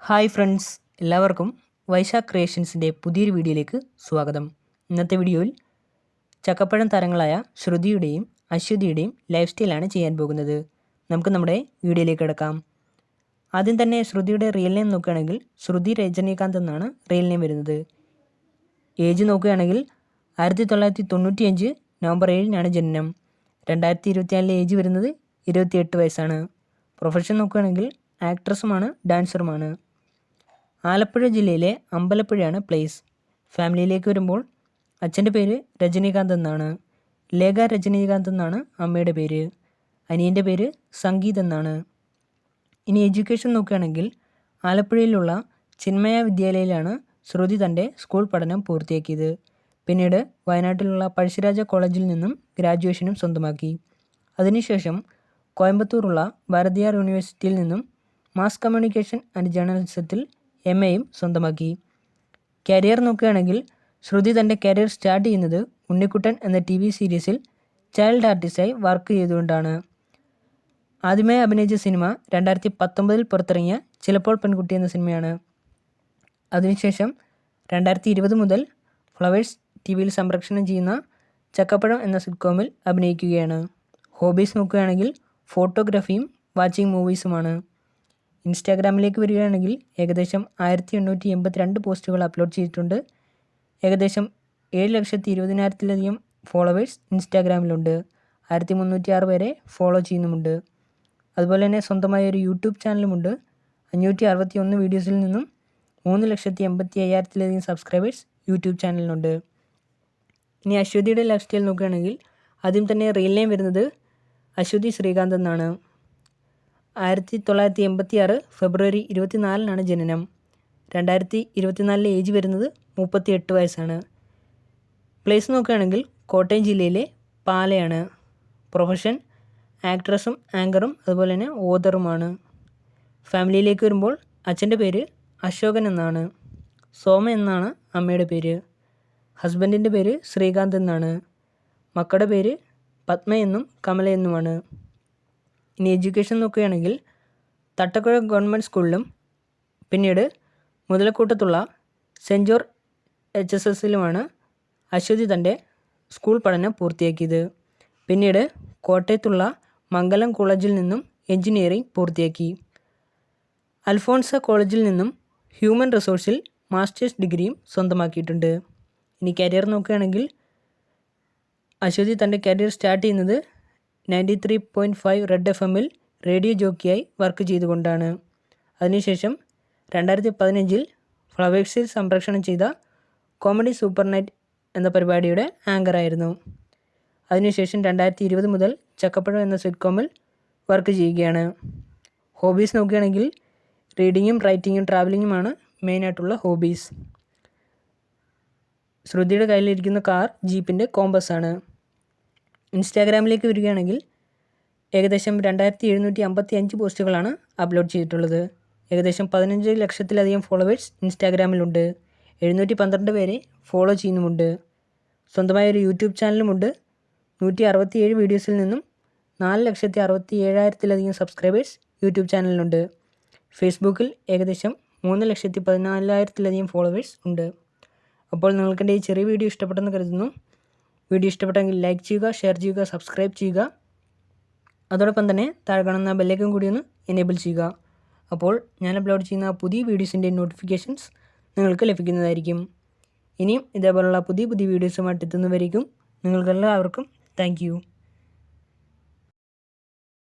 Hi friends, എല്ലാവർക്കും വൈശാഖ് ക്രിയേഷൻസിൻ്റെ പുതിയൊരു വീഡിയോയിലേക്ക് സ്വാഗതം. ഇന്നത്തെ വീഡിയോയിൽ ചക്കപ്പഴം താരങ്ങളായ ശ്രുതിയുടെയും അശ്വതിയുടെയും ലൈഫ് സ്റ്റൈലാണ് ചെയ്യാൻ പോകുന്നത്. നമുക്ക് നമ്മുടെ വീഡിയോയിലേക്ക് കിടക്കാം. ആദ്യം തന്നെ ശ്രുതിയുടെ റിയൽ നെയിം നോക്കുകയാണെങ്കിൽ ശ്രുതി രജനീകാന്ത് എന്നാണ് റിയൽ നെയിം വരുന്നത്. ഏജ് നോക്കുകയാണെങ്കിൽ 1995 നവംബർ 7 ജനനം. 2024 ഏജ് വരുന്നത് 28 വയസ്സാണ്. പ്രൊഫഷൻ നോക്കുകയാണെങ്കിൽ ആക്ട്രസുമാണ്, ഡാൻസറുമാണ്. ആലപ്പുഴ ജില്ലയിലെ അമ്പലപ്പുഴയാണ് പ്ലേസ്. ഫാമിലിയിലേക്ക് വരുമ്പോൾ അച്ഛൻ്റെ പേര് രജനീകാന്ത് എന്നാണ്. ലേഖ രജനീകാന്ത് എന്നാണ് അമ്മയുടെ പേര്. അനിയൻ്റെ പേര് സംഗീത് എന്നാണ്. ഇനി എഡ്യൂക്കേഷൻ നോക്കുകയാണെങ്കിൽ ആലപ്പുഴയിലുള്ള ചിന്മയ വിദ്യാലയയിലാണ് ശ്രുതി തൻ്റെ സ്കൂൾ പഠനം പൂർത്തിയാക്കിയത്. പിന്നീട് വയനാട്ടിലുള്ള പഴശ്ശിരാജ കോളേജിൽ നിന്നും ഗ്രാജുവേഷനും സ്വന്തമാക്കി. അതിനുശേഷം കോയമ്പത്തൂറുള്ള ഭാരതിയാർ യൂണിവേഴ്സിറ്റിയിൽ നിന്നും മാസ് കമ്മ്യൂണിക്കേഷൻ ആൻഡ് ജേർണലിസത്തിൽ MAയും സ്വന്തമാക്കി. കരിയർ നോക്കുകയാണെങ്കിൽ ശ്രുതി തൻ്റെ കരിയർ സ്റ്റാർട്ട് ചെയ്യുന്നത് ഉണ്ണിക്കുട്ടൻ എന്ന TV സീരീസിൽ ചൈൽഡ് ആർട്ടിസ്റ്റായി വർക്ക് ചെയ്തുകൊണ്ടാണ്. ആദ്യമായി അഭിനയിച്ച സിനിമ 2019 പുറത്തിറങ്ങിയ ചിലപ്പോൾ പെൺകുട്ടി എന്ന സിനിമയാണ്. അതിനുശേഷം 2020 മുതൽ ഫ്ലവേഴ്സ് TVയിൽ സംപ്രേഷണം ചെയ്യുന്ന ചക്കപ്പഴം എന്ന സിറ്റ്കോമിൽ അഭിനയിക്കുകയാണ്. ഹോബീസ് നോക്കുകയാണെങ്കിൽ ഫോട്ടോഗ്രാഫിയും വാച്ചിങ് മൂവീസുമാണ്. ഇൻസ്റ്റാഗ്രാമിലേക്ക് വരികയാണെങ്കിൽ ഏകദേശം 1882 പോസ്റ്റുകൾ അപ്ലോഡ് ചെയ്തിട്ടുണ്ട്. ഏകദേശം 7,20,000-ലധികം ഫോളോവേഴ്സ് ഇൻസ്റ്റാഗ്രാമിലുണ്ട്. 1306 പേരെ ഫോളോ ചെയ്യുന്നുമുണ്ട്. അതുപോലെ തന്നെ സ്വന്തമായ ഒരു യൂട്യൂബ് ചാനലുമുണ്ട്. 561 വീഡിയോസിൽ നിന്നും 3,85,000-ലധികം സബ്സ്ക്രൈബേഴ്സ് യൂട്യൂബ് ചാനലിനുണ്ട്. ഇനി അശ്വതിയുടെ ലൈഫ് സ്റ്റൈൽ നോക്കുകയാണെങ്കിൽ ആദ്യം തന്നെ റിയൽ നെയിം വരുന്നത് അശ്വതി ശ്രീകാന്ത് എന്നാണ്. 1986 ഫെബ്രുവരി 24 ജനനം. 2024 ഏജ് വരുന്നത് 38 വയസ്സാണ്. പ്ലേസ് നോക്കുകയാണെങ്കിൽ കോട്ടയം ജില്ലയിലെ പാലയാണ്. പ്രൊഫഷൻ ആക്ട്രസും ആങ്കറും അതുപോലെ തന്നെ ഓതറുമാണ്. ഫാമിലിയിലേക്ക് വരുമ്പോൾ അച്ഛൻ്റെ പേര് അശോകൻ എന്നാണ്. സോമ എന്നാണ് അമ്മയുടെ പേര്. ഹസ്ബൻഡിൻ്റെ പേര് ശ്രീകാന്ത് എന്നാണ്. മക്കളുടെ പേര് പത്മ എന്നും കമല എന്നുമാണ്. ഇനി എഡ്യൂക്കേഷൻ നോക്കുകയാണെങ്കിൽ തട്ടക്കുഴ ഗവൺമെൻറ് സ്കൂളിലും പിന്നീട് മുതലക്കൂട്ടത്തുള്ള സെൻറ്റ് ജോർജ് HSSലുമാണ് അശ്വതി തൻ്റെ സ്കൂൾ പഠനം പൂർത്തിയാക്കിയത്. പിന്നീട് കോട്ടയത്തുള്ള മംഗലം കോളേജിൽ നിന്നും എഞ്ചിനീയറിംഗ് പൂർത്തിയാക്കി. അൽഫോൺസ കോളേജിൽ നിന്നും ഹ്യൂമൻ റിസോഴ്സിൽ മാസ്റ്റേഴ്സ് ഡിഗ്രിയും സ്വന്തമാക്കിയിട്ടുണ്ട്. ഇനി കരിയർ നോക്കുകയാണെങ്കിൽ അശ്വതി തൻ്റെ കരിയർ സ്റ്റാർട്ട് ചെയ്യുന്നത് 93.5 റെഡ് FMൽ റേഡിയോ ജോക്കിയായി വർക്ക് ചെയ്തുകൊണ്ടാണ്. അതിനുശേഷം 2015 ഫ്ലവേഴ്സിൽ സംപ്രേഷണം ചെയ്ത കോമഡി സൂപ്പർ നൈറ്റ് എന്ന പരിപാടിയുടെ ആങ്കറായിരുന്നു. അതിനുശേഷം 2020 മുതൽ ചക്കപ്പഴം എന്ന സിറ്റ്കോമിൽ വർക്ക് ചെയ്യുകയാണ്. ഹോബീസ് നോക്കുകയാണെങ്കിൽ റീഡിങ്ങും റൈറ്റിങ്ങും ട്രാവലിങ്ങുമാണ് മെയിനായിട്ടുള്ള ഹോബീസ്. ശ്രുതിയുടെ കയ്യിലിരിക്കുന്ന കാർ ജീപ്പിൻ്റെ കോമ്പസാണ്. ഇൻസ്റ്റാഗ്രാമിലേക്ക് വരികയാണെങ്കിൽ ഏകദേശം 2755 പോസ്റ്റുകളാണ് അപ്ലോഡ് ചെയ്തിട്ടുള്ളത്. ഏകദേശം 15 ലക്ഷത്തിലധികം ഫോളോവേഴ്സ് ഇൻസ്റ്റാഗ്രാമിലുണ്ട്. 712 പേരെ ഫോളോ ചെയ്യുന്നുമുണ്ട്. സ്വന്തമായ ഒരു യൂട്യൂബ് ചാനലുമുണ്ട്. 167 വീഡിയോസിൽ നിന്നും 4,67,000-ലധികം സബ്സ്ക്രൈബേഴ്സ് യൂട്യൂബ് ചാനലിനുണ്ട്. ഫേസ്ബുക്കിൽ ഏകദേശം 3,14,000-ലധികം ഫോളോവേഴ്സ് ഉണ്ട്. അപ്പോൾ നിങ്ങൾക്കെൻ്റെ ഈ ചെറിയ വീഡിയോ ഇഷ്ടപ്പെട്ടെന്ന് കരുതുന്നു. വീഡിയോ ഇഷ്ടപ്പെട്ടെങ്കിൽ ലൈക്ക് ചെയ്യുക, ഷെയർ ചെയ്യുക, സബ്സ്ക്രൈബ് ചെയ്യുക. അതോടൊപ്പം തന്നെ താഴെ കാണുന്ന ബെല്ലൈക്കൺ കൂടി ഒന്ന് എനേബിൾ ചെയ്യുക. അപ്പോൾ ഞാൻ അപ്ലോഡ് ചെയ്യുന്ന പുതിയ വീഡിയോസിൻ്റെ നോട്ടിഫിക്കേഷൻസ് നിങ്ങൾക്ക് ലഭിക്കുന്നതായിരിക്കും. ഇനിയും ഇതേപോലുള്ള പുതിയ വീഡിയോസുമായിട്ട് എത്തുന്നവരേക്കും നിങ്ങൾക്കെല്ലാവർക്കും താങ്ക് യു.